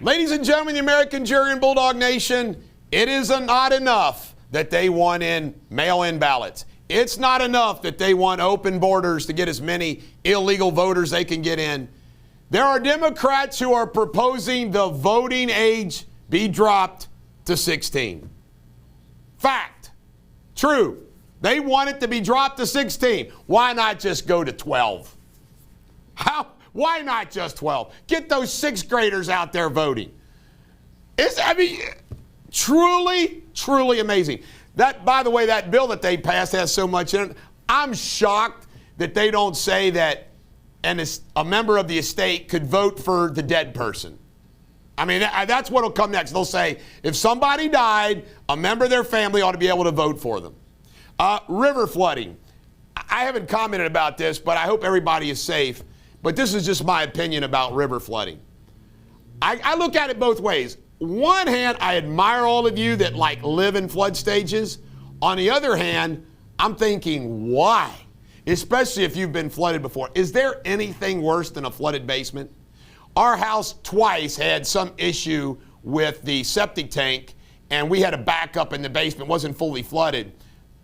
Ladies and gentlemen, the American jury and Bulldog Nation, it is not enough that they want in mail-in ballots. It's not enough that they want open borders to get as many illegal voters they can get in. There are Democrats who are proposing the voting age be dropped to 16. Fact. True. They want it to be dropped to 16. Why not just go to 12? Why not just 12? Get those sixth graders out there voting. Truly, truly amazing. That, by the way, that bill that they passed has so much in it. I'm shocked that they don't say that a member of the estate could vote for the dead person. I mean, that's what will come next. They'll say, if somebody died, a member of their family ought to be able to vote for them. River flooding. I haven't commented about this, but I hope everybody is safe. But this is just my opinion about river flooding. I look at it both ways. One hand, I admire all of you that live in flood stages. On the other hand, I'm thinking, why? Especially if you've been flooded before. Is there anything worse than a flooded basement? Our house twice had some issue with the septic tank, and we had a backup in the basement. It wasn't fully flooded.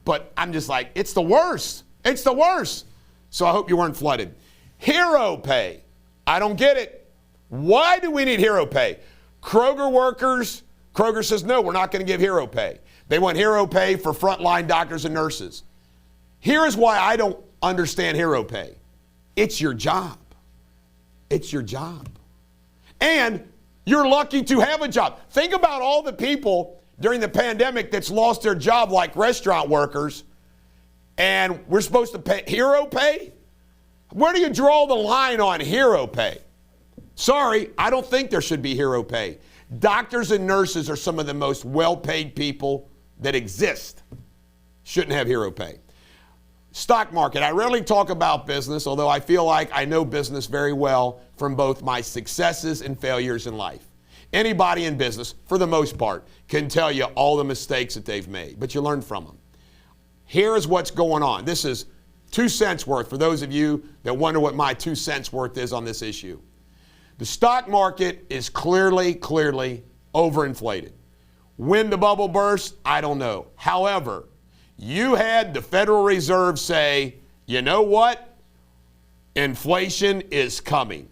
But I'm just like, it's the worst. It's the worst. So I hope you weren't flooded. Hero pay. I don't get it. Why do we need hero pay? Kroger workers, Kroger says, no, we're not going to give hero pay. They want hero pay for frontline doctors and nurses. Here is why I don't understand hero pay. It's your job. It's your job. And you're lucky to have a job. Think about all the people during the pandemic that's lost their job, like restaurant workers, and we're supposed to pay hero pay? Where do you draw the line on hero pay? Sorry, I don't think there should be hero pay. Doctors and nurses are some of the most well-paid people that exist. Shouldn't have hero pay. Stock market. I rarely talk about business, although I feel like I know business very well from both my successes and failures in life. Anybody in business, for the most part, can tell you all the mistakes that they've made, but you learn from them. Here is what's going on. This is 2 cents worth for those of you that wonder what my 2 cents worth is on this issue. The stock market is clearly overinflated. When the bubble burst, I don't know. However, you had the Federal Reserve say, you know what? Inflation is coming.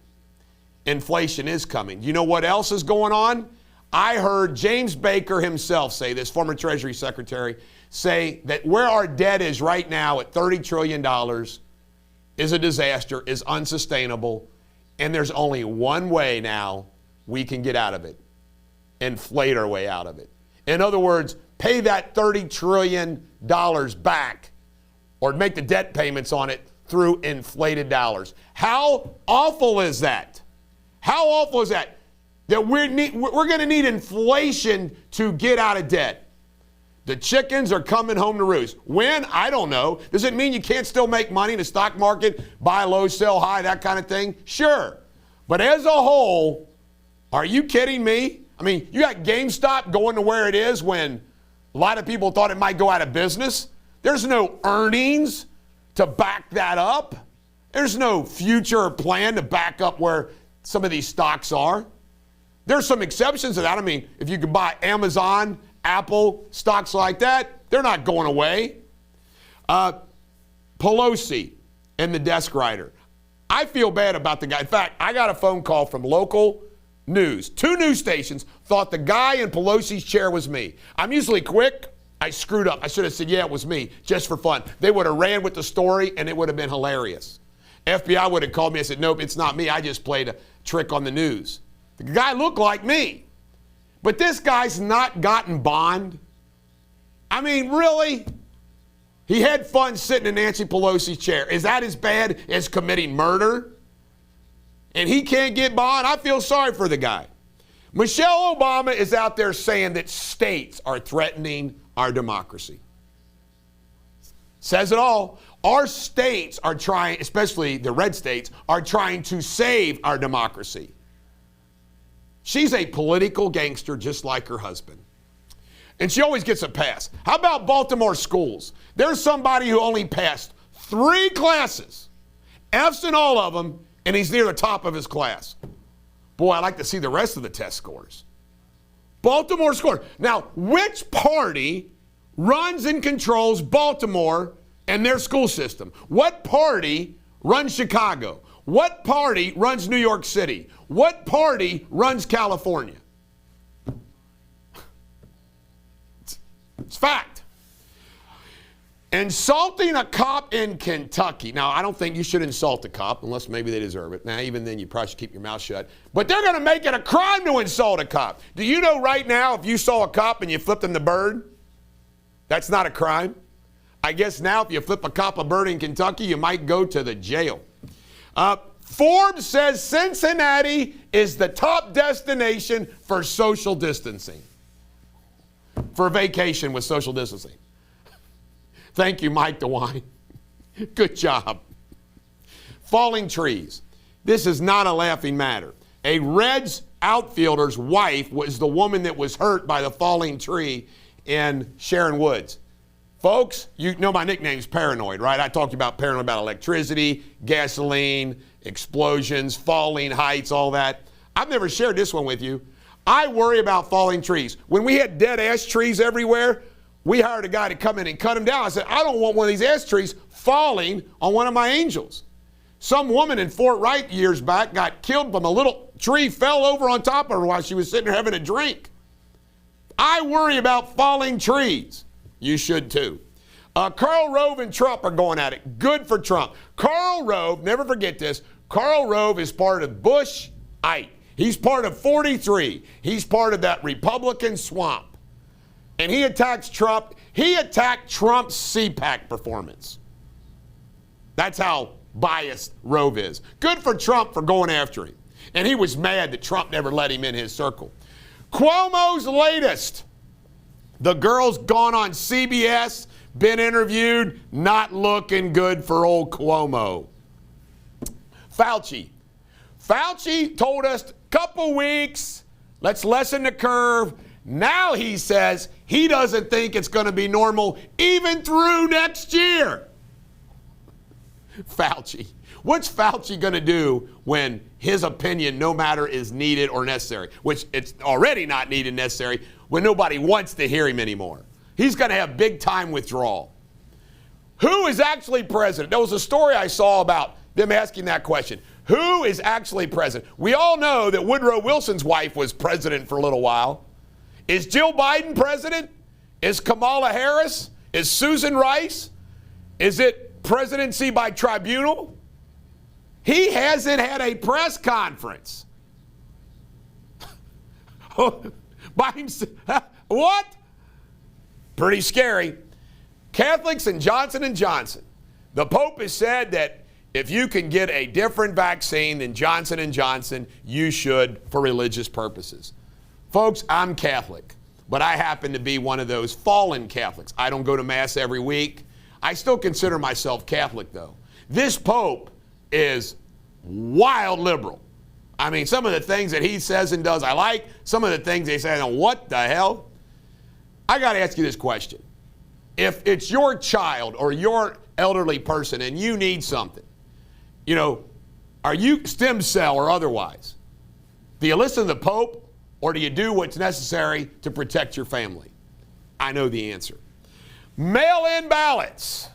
Inflation is coming. You know what else is going on? I heard James Baker himself say this, former Treasury Secretary, say that where our debt is right now at $30 trillion is a disaster, is unsustainable, and there's only one way now we can get out of it. Inflate our way out of it. In other words, pay that $30 trillion back or make the debt payments on it through inflated dollars. How awful is that? How awful is that? That we're going to need inflation to get out of debt. The chickens are coming home to roost. When? I don't know. Does it mean you can't still make money in the stock market, buy low, sell high, that kind of thing? Sure. But as a whole, are you kidding me? I mean, you got GameStop going to where it is when a lot of people thought it might go out of business. There's no earnings to back that up. There's no future plan to back up where some of these stocks are. There's some exceptions to that. I mean, if you could buy Amazon, Apple, stocks like that, they're not going away. Pelosi and the desk writer. I feel bad about the guy. In fact, I got a phone call from local news. 2 news stations thought the guy in Pelosi's chair was me. I'm usually quick. I screwed up. I should have said, yeah, it was me, just for fun. They would have ran with the story, and it would have been hilarious. FBI would have called me and said, nope, it's not me. I just played a trick on the news. The guy looked like me. But this guy's not gotten bond. I mean, really? He had fun sitting in Nancy Pelosi's chair. Is that as bad as committing murder? And he can't get bond? I feel sorry for the guy. Michelle Obama is out there saying that states are threatening our democracy. Says it all. Our states are trying, especially the red states, are trying to save our democracy. She's a political gangster just like her husband. And she always gets a pass. How about Baltimore schools? There's somebody who only passed 3 classes, F's in all of them, and he's near the top of his class. Boy, I'd like to see the rest of the test scores. Baltimore scored. Now, which party runs and controls Baltimore and their school system? What party runs Chicago? What party runs New York City? What party runs California? It's fact. Insulting a cop in Kentucky. Now, I don't think you should insult a cop unless maybe they deserve it. Now, even then, you probably should keep your mouth shut. But they're going to make it a crime to insult a cop. Do you know right now if you saw a cop and you flipped him the bird, that's not a crime? I guess now if you flip a cop a bird in Kentucky, you might go to the jail. Forbes says Cincinnati is the top destination for social distancing. For vacation with social distancing. Thank you, Mike DeWine. Good job. Falling trees. This is not a laughing matter. A Reds outfielder's wife was the woman that was hurt by the falling tree in Sharon Woods. Folks, you know my nickname's Paranoid, right? I talked about paranoid about electricity, gasoline, explosions, falling heights, all that. I've never shared this one with you. I worry about falling trees. When we had dead ash trees everywhere, we hired a guy to come in and cut them down. I said, I don't want one of these ash trees falling on one of my angels. Some woman in Fort Wright years back got killed from a little tree fell over on top of her while she was sitting there having a drink. I worry about falling trees. You should too. KARL, ROVE, and Trump are going at it. Good for Trump. KARL Rove, never forget this, KARL Rove is part of Bush-ite. He's part of 43. He's part of that Republican swamp. And he attacks Trump. He attacked Trump's CPAC performance. That's how biased Rove is. Good for Trump for going after him. And he was mad that Trump never let him in his circle. Cuomo's latest. The girl's gone on CBS, been interviewed, not looking good for old Cuomo. Fauci. Fauci told us a couple weeks, let's lessen the curve. Now he says he doesn't think it's going to be normal even through next year. Fauci. What's Fauci going to do when his opinion no matter is needed or necessary, which it's already not needed and necessary, when nobody wants to hear him anymore? He's going to have big time withdrawal. Who is actually president? There was a story I saw about them asking that question. Who is actually president? We all know that Woodrow Wilson's wife was president for a little while. Is Jill Biden president? Is Kamala Harris? Is Susan Rice? Is it presidency by tribunal? He hasn't had a press conference. By himself. What? Pretty scary. Catholics and Johnson & Johnson. The Pope has said that if you can get a different vaccine than Johnson & Johnson, you should for religious purposes. Folks, I'm Catholic, but I happen to be one of those fallen Catholics. I don't go to Mass every week. I still consider myself Catholic, though. This Pope is wild liberal. I mean, some of the things that he says and does I like. Some of the things they say, what the hell? I got to ask you this question. If it's your child or your elderly person and you need something, you know, are you stem cell or otherwise? Do you listen to the Pope or do you do what's necessary to protect your family? I know the answer. Mail-in ballots.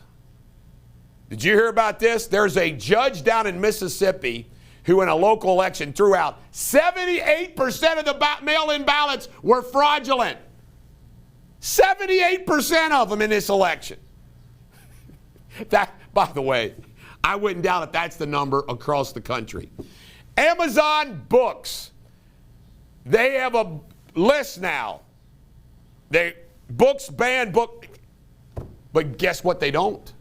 Did you hear about this? There's a judge down in Mississippi who in a local election threw out 78% of the mail-in ballots were fraudulent. 78% of them in this election. That, by the way, I wouldn't doubt if that's the number across the country. Amazon Books. They have a list now. Books ban book. But guess what they don't?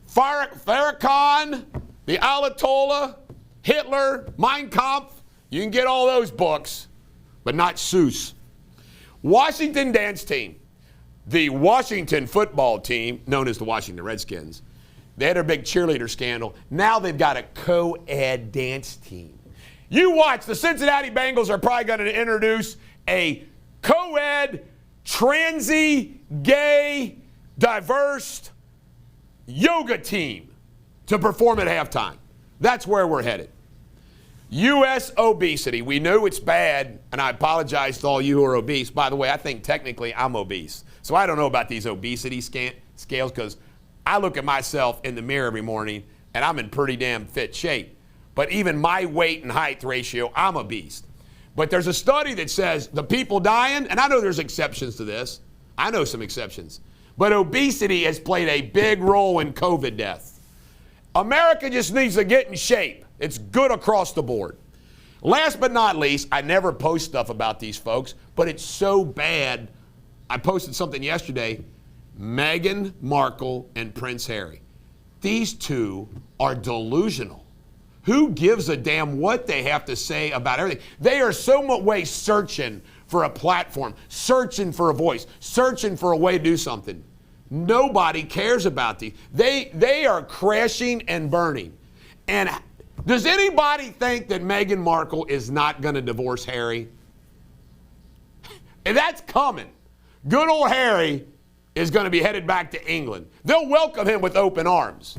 Farrakhan, the Ayatollah, Hitler, Mein Kampf. You can get all those books, but not Seuss. Washington dance team. The Washington football team, known as the Washington Redskins, they had a big cheerleader scandal. Now they've got a co-ed dance team. You watch, the Cincinnati Bengals are probably going to introduce a co-ed, transy, gay, diverse yoga team to perform at halftime. That's where we're headed. U.S. obesity. We know it's bad, and I apologize to all you who are obese. By the way, I think technically I'm obese. So I don't know about these obesity scales because I look at myself in the mirror every morning, and I'm in pretty damn fit shape. But even my weight and height ratio, I'm a beast. But there's a study that says the people dying, and I know there's exceptions to this. I know some exceptions. But obesity has played a big role in COVID death. America just needs to get in shape. It's good across the board. Last but not least, I never post stuff about these folks, but it's so bad. I posted something yesterday. Meghan Markle and Prince Harry. These two are delusional. Who gives a damn what they have to say about everything? They are so much way searching for a platform, searching for a voice, searching for a way to do something. Nobody cares about these. They are crashing and burning. And does anybody think that Meghan Markle is not going to divorce Harry? And that's coming. Good old Harry is going to be headed back to England. They'll welcome him with open arms.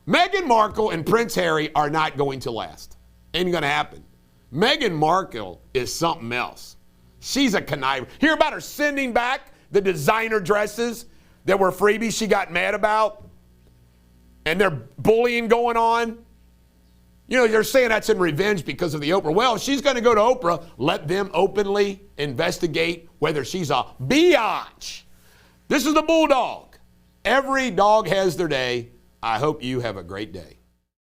Meghan Markle and Prince Harry are not going to last. Ain't going to happen. Meghan Markle is something else. She's a conniver. Hear about her sending back the designer dresses that were freebies she got mad about? And there's bullying going on? You know, they're saying that's in revenge because of the Oprah. Well, she's going to go to Oprah. Let them openly investigate whether she's a biatch. This is the Bulldog. Every dog has their day. I hope you have a great day.